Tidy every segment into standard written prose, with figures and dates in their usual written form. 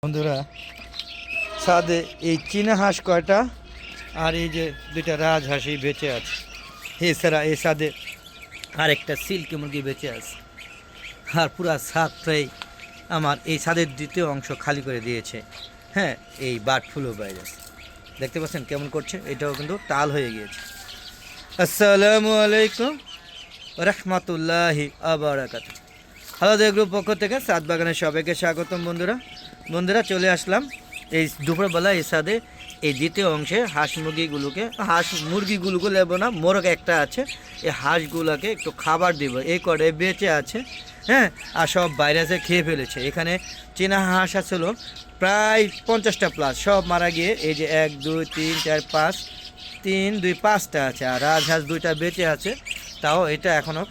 বন্ধুরা, ছাদে এই চীনা হাঁস কয়টা আর এই যে দুইটা রাজহাঁসই বেঁচে আছে। এছাড়া এই ছাদে আরেকটা সিল্কি মুরগি বেঁচে আছে। আর পুরা ছাদটাই আমার এই ছাদের দ্বিতীয় অংশ খালি করে দিয়েছে। হ্যাঁ, এই বার্ড ফ্লু ভাইরাস দেখতে পাচ্ছেন কেমন করছে। এটাও কিন্তু টাল হয়ে গিয়েছে। আসসালামু আলাইকুম রহমতুল্লাহি আবারাকাতুহু। হ্যালো গ্রুপ পক্ষ থেকে ছাদ বাগানের সবাইকে স্বাগতম। বন্ধুরা চলে আসলাম এই দুপুরবেলা এই ছাদে এই দ্বিতীয় অংশে হাঁস মুরগিগুলোকে নেবো না, মোরগ একটা আছে, এই হাঁসগুলোকে একটু খাবার দিব। এই করে বেঁচে আছে, হ্যাঁ, আর সব ভাইরাসে খেয়ে ফেলেছে। এখানে চীনা হাঁস আছিল প্রায় 50টা প্লাস, সব মারা গিয়ে এই যে 1 2 3 4 5 3 2 5টা আছে, আর রাজহাঁস 2টা বেঁচে আছে। তাও এটা এখনও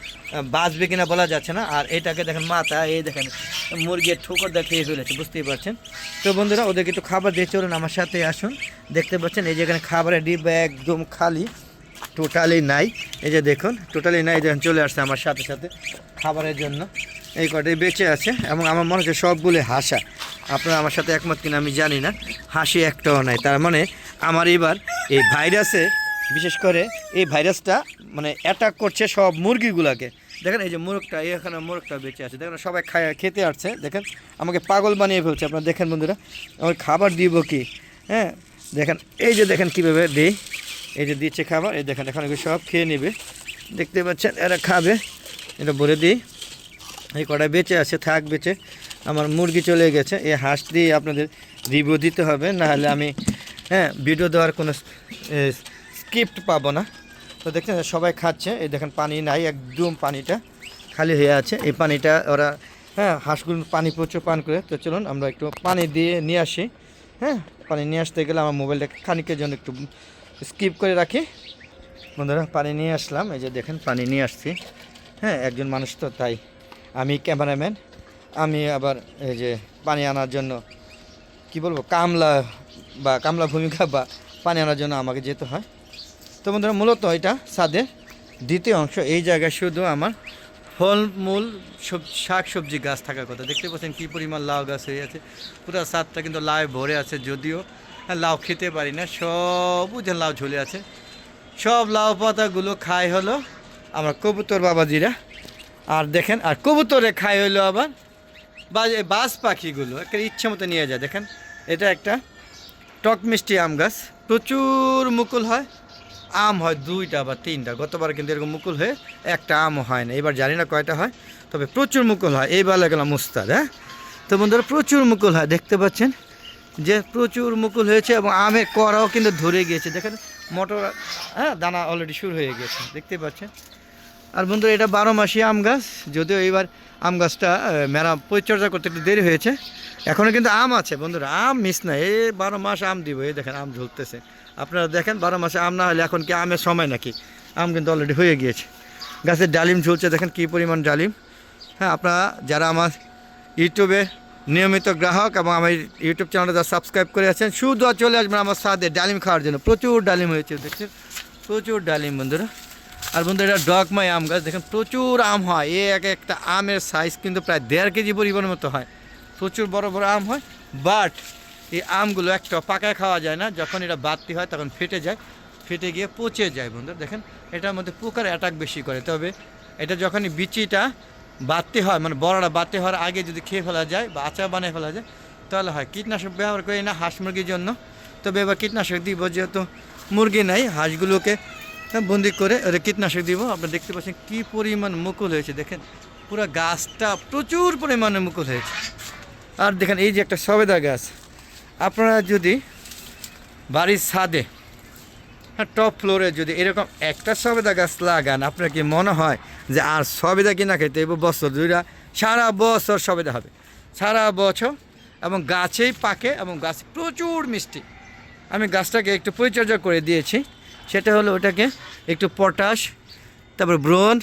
বাঁচবে কিনা বলা যাচ্ছে না। আর এটাকে দেখেন মাথা, এই দেখেন মুরগির ঠোকর খেয়ে ফেলেছে, বুঝতেই পারছেন। তো বন্ধুরা, ওদেরকে একটু খাবার দিয়ে চলুন আমার সাথে আসুন। দেখতে পাচ্ছেন এই যেখানে খাবারের ডিব্বা একদম খালি, টোটালি নাই। এই যে দেখুন টোটালি নাই, দেখুন চলে আসছে আমার সাথে সাথে খাবারের জন্য। এই কটাই বেঁচে আছে এবং আমার মনে হচ্ছে সবগুলো হাসা। আপনারা আমার সাথে একমত কিনা আমি জানি না, হাসি একটাও নাই। তার মানে আমার এবার এই ভাইরাসে, বিশেষ করে এই ভাইরাসটা মানে অ্যাটাক করছে সব মুরগিগুলোকে। দেখেন এই যে মোরগটা, এখানে মোরগটা বেঁচে আছে, দেখেন সবাই খেতে আসছে। দেখেন আমাকে পাগল বানিয়ে ফেলছে। আপনারা দেখেন বন্ধুরা, আমি খাবার দিব কি, হ্যাঁ দেখেন এই যে দেখেন কীভাবে দিই, এই যে দিচ্ছে খাবার, এই দেখেন এখন এগুলো সব খেয়ে নেবে। দেখতে পাচ্ছেন এরা খাবে, এটা ভরে দিই। এই কটায় বেঁচে আছে, থাক বেঁচে। আমার মুরগি চলে গেছে। এই হাঁস দিয়ে আপনাদের রিভিউ দিতে হবে, নাহলে আমি ভিডিও দেওয়ার কোনো স্ক্রিপ্ট পাবো না। তো দেখছেন সবাই খাচ্ছে। এই দেখেন পানি নাই, একদম পানিটা খালি হয়ে আছে। এই পানিটা ওরা হাঁসগুলো পানি প্রচুর পান করে। তো চলুন আমরা একটু পানি দিয়ে নিয়ে আসি। পানি নিয়ে আসতে গেলে আমার মোবাইলটা খানিকের জন্য একটু স্কিপ করে রাখি। বন্ধুরা পানি নিয়ে আসলাম, এই যে দেখেন পানি নিয়ে আসছি। একজন মানুষ তো, তাই আমি ক্যামেরাম্যান। আমি আবার এই যে পানি আনার জন্য কি বলবো, কামলা ভূমিকা বা পানি আনার জন্য আমাকে যেতে হয়। তো বন্ধুরা, মূলত এটা ছাদের দ্বিতীয় অংশ। এই জায়গায় শুধু আমার ফলমূল শাক সবজি গাছ থাকার কথা। দেখতে পাচ্ছেন কী পরিমাণ লাউ গাছ হয়ে আছে। পুরো ছাদটা কিন্তু লাউ ভরে আছে, যদিও লাউ খেতে পারি না, সব যে লাউ ঝুলে আছে। সব লাউ পাতাগুলো খায় হলো আমার কবুতর বাবাজিরা। আর দেখেন, আর কবুতরে খায় হলো আবার বাজ পাখিগুলো একটা ইচ্ছে মতো নিয়ে যায়। দেখেন এটা একটা টক মিষ্টি আম গাছ, প্রচুর মুকুল হয়, আম হয় 2টা বা 3টা। গতবার কিন্তু এরকম মুকুল হয়ে একটা আমও হয় না। এবার জানি না কয়টা হয়, তবে প্রচুর মুকুল হয়। এইবার লাগলাম মুস্তাদ। তো বন্ধুরা প্রচুর মুকুল হয়, দেখতে পাচ্ছেন যে প্রচুর মুকুল হয়েছে এবং আমের কড়াও কিন্তু ধরে গিয়েছে। দেখেন মটর দানা অলরেডি শুরু হয়ে গেছে, দেখতে পাচ্ছেন। আর বন্ধুরা এটা 12 মাসি আম গাছ, যদিও এইবার আম গাছটা পরিচর্যা করতে একটু দেরি হয়েছে। এখনও কিন্তু আম আছে বন্ধুরা, আম মিস না। এই 12 মাস আম দিব। এই দেখেন আম ঝুলতেছে। আপনারা দেখেন 12 মাসে আম না হলে এখন কি আমের সময় নাকি? আম কিন্তু অলরেডি হয়ে গিয়েছে। গাছের ডালিম ঝুলছে, দেখেন কী পরিমাণ ডালিম। আপনারা যারা আমার ইউটিউবে নিয়মিত গ্রাহক এবং আমার ইউটিউব চ্যানেলটা যারা সাবস্ক্রাইব করে আছেন, শুধু চলে আসবেন আমার সাথে ডালিম খাওয়ার জন্য। প্রচুর ডালিম হয়েছে, দেখছেন প্রচুর ডালিম বন্ধুরা। আর বন্ধুরা এটা ডগমাই আম গাছ, দেখেন প্রচুর আম হয়। একটা আমের সাইজ কিন্তু প্রায় 1.5 কেজি পরিমাণের মতো হয়। প্রচুর বড় বড় আম হয়, বাট এই আমগুলো একটা পাকায় খাওয়া যায় না। যখন এটা বাড়তি হয় তখন ফেটে যায়, ফেটে গিয়ে পচে যায়। বন্ধুরা দেখেন এটার মধ্যে পোকার অ্যাটাক বেশি করে। তবে এটা যখনই বিচিটা বাড়তি হয়, মানে বড়টা বাড়তি হওয়ার আগে যদি খেয়ে ফেলা যায় বা আচার বানিয়ে ফেলা যায় তাহলে হয়। কীটনাশক ব্যবহার করি না হাঁস মুরগির জন্য, তবে এবার কীটনাশক দিব, যেহেতু মুরগি নাই, হাঁসগুলোকে বন্দি করে ওরা কীটনাশক দিব। আপনারা দেখতে পাচ্ছেন কী পরিমাণ মুকুল হয়েছে, দেখেন পুরো গাছটা প্রচুর পরিমাণে মুকুল হয়েছে। আর দেখেন এই যে একটা সবেদা গাছ, আপনারা যদি বাড়ির ছাদে টপ ফ্লোরে যদি এরকম একটা সবেদা গাছ লাগান, আপনার কি মনে হয় যে আর সবেদা কিনা খেতে বছর 2টা সারা বছর সবেদা হবে, সারা বছর, এবং গাছেই পাকে এবং গাছ প্রচুর মিষ্টি। আমি গাছটাকে একটু পরিচর্যা করে দিয়েছি, সেটা হলো ওটাকে একটু পটাশ, তারপর ব্রোন,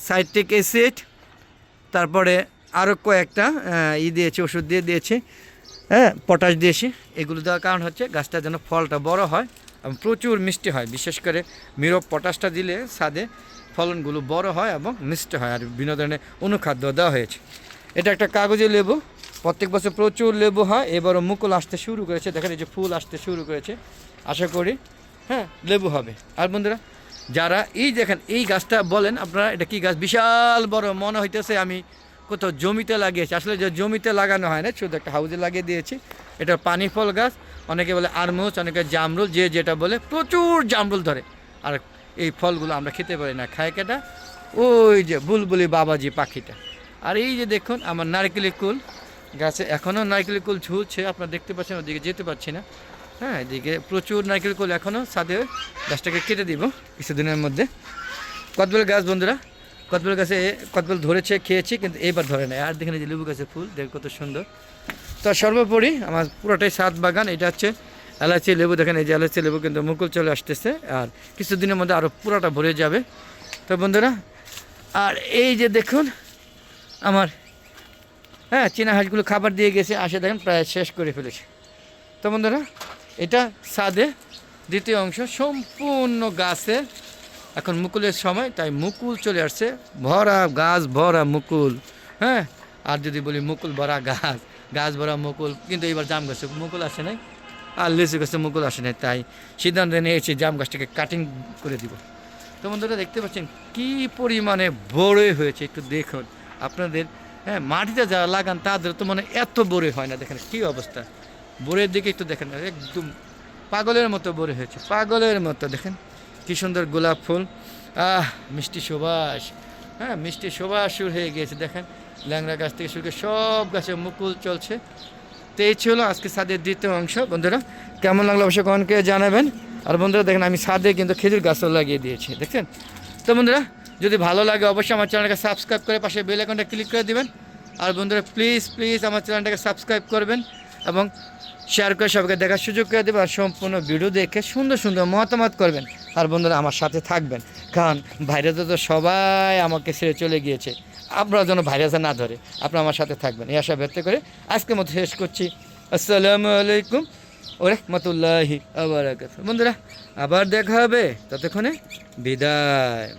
সাইট্রিক অ্যাসিড, তারপরে আরও কয়েকটা দিয়েছি, ওষুধ দিয়েছি, পটাশ দিয়েছি। এগুলো দেওয়ার কারণ হচ্ছে গাছটা যেন ফলটা বড় হয় এবং প্রচুর মিষ্টি হয়। বিশেষ করে মিরব পটাশটা দিলে ছাদে ফলনগুলো বড় হয় এবং মিষ্টি হয়। আর বিভিন্ন ধরনের অনুখাদ্য দেওয়া হয়েছে। এটা একটা কাগজি লেবু, প্রত্যেক বছর প্রচুর লেবু হয়, এবারও মুকুল আসতে শুরু করেছে, দেখেন এই যে ফুল আসতে শুরু করেছে, আশা করি হ্যাঁ লেবু হবে। আর বন্ধুরা যারা এই দেখেন এই গাছটা বলেন আপনারা এটা কি গাছ, বিশাল বড় মনে হইতেছে আমি কোথাও জমিতে লাগিয়েছি, আসলে যে জমিতে লাগানো হয় না, শুধু একটা হাউজে লাগিয়ে দিয়েছি। এটা পানি ফল গাছ, অনেকে বলে আরমুজ, অনেকে জামরুল, যে যেটা বলে, প্রচুর জামরুল ধরে। আর এই ফলগুলো আমরা খেতে পারি না, খায় কেটা ওই যে বুলবুলি বাবাজি পাখিটা। আর এই যে দেখুন আমার নারকেলি কুল গাছে এখনও নারকেলি কুল ঝুলছে, আপনারা দেখতে পাচ্ছেন, ওদিকে যেতে পারছি না। হ্যাঁ এদিকে প্রচুর নারকেল কুল এখনও ছাদে, গাছটাকে কেটে দিব কিছুদিনের মধ্যে। কদবেল গাছ বন্ধুরা, কদবেল গাছে কদবেল ধরেছে, খেয়েছি, কিন্তু এবার ধরে নেয়। আর দেখেন এই যে লেবু গাছের ফুল দেখ কত সুন্দর। তো সর্বোপরি আমার পুরোটাই ছাদ বাগান। এটা হচ্ছে এলাচি লেবু, দেখেন এই যে এলাচি লেবু কিন্তু মুকুল চলে আসতেছে, আর কিছুদিনের মধ্যে আরও পুরোটা ভরে যাবে। তো বন্ধুরা আর এই যে দেখুন আমার হ্যাঁ চীনা হাঁসগুলো খাবার দিয়ে গেছে, আসে দেখেন প্রায় শেষ করে ফেলেছে। তো বন্ধুরা এটা ছাদে দ্বিতীয় অংশ, সম্পূর্ণ গাছে এখন মুকুলের সময়, তাই মুকুল চলে আসছে, ভরা গাছ ভরা মুকুল। হ্যাঁ আর যদি বলি মুকুল ভরা গাছ, গাছ ভরা মুকুল, কিন্তু এবার জাম গাছে মুকুল আসে নাই, আর লিচু গাছে মুকুল আসে নাই, তাই সিদ্ধান্ত নিয়েছি জাম গাছটাকে কাটিং করে দিব। তো বন্ধুরা দেখতে পাচ্ছেন কী পরিমাণে বড়ই হয়েছে, একটু দেখুন আপনাদের। হ্যাঁ মাটিতে যারা লাগান তাদের তো মানে এত বড়ই হয় না, দেখেন কী অবস্থা, বোরের দিকে একটু দেখেন, একদম পাগলের মতো বড় হয়েছে, পাগলের মতো। দেখেন কি সুন্দর গোলাপ ফুল, মিষ্টি সুবাস, হ্যাঁ মিষ্টি সুবাস শুরু হয়ে গিয়েছে। দেখেন ল্যাংড়া গাছ থেকে শুরু করে সব গাছে মুকুল চলছে। তো এই ছিল আজকে ছাদের দ্বিতীয় অংশ। বন্ধুরা কেমন লাগলো অবশ্যই কমেন্টকে জানাবেন। আর বন্ধুরা দেখেন আমি ছাদে কিন্তু খেজুর গাছও লাগিয়ে দিয়েছি, দেখছেন। তো বন্ধুরা যদি ভালো লাগে অবশ্যই আমার চ্যানেলটাকে সাবস্ক্রাইব করে পাশে বেল আইকনটা ক্লিক করে দিবেন। আর বন্ধুরা প্লিজ প্লিজ আমার চ্যানেলটাকে সাবস্ক্রাইব করবেন এবং শেয়ার করে সবাইকে দেখার সুযোগ করে দেবেন, আর সম্পূর্ণ ভিডিও দেখে সুন্দর সুন্দর মতামত করবেন। আর বন্ধুরা আমার সাথে থাকবেন, কারণ ভাইরাসে তো সবাই আমাকে ছেড়ে চলে গিয়েছে, আপনারা যেন ভাইরাসে না ধরে, আপনারা আমার সাথে থাকবেন এই আশা ব্যক্ত করে আজকের মতো শেষ করছি। আসসালামু আলাইকুম ওয়া রাহমাতুল্লাহি ওয়া বারাকাতুহু। বন্ধুরা আবার দেখা হবে, ততক্ষণে বিদায়।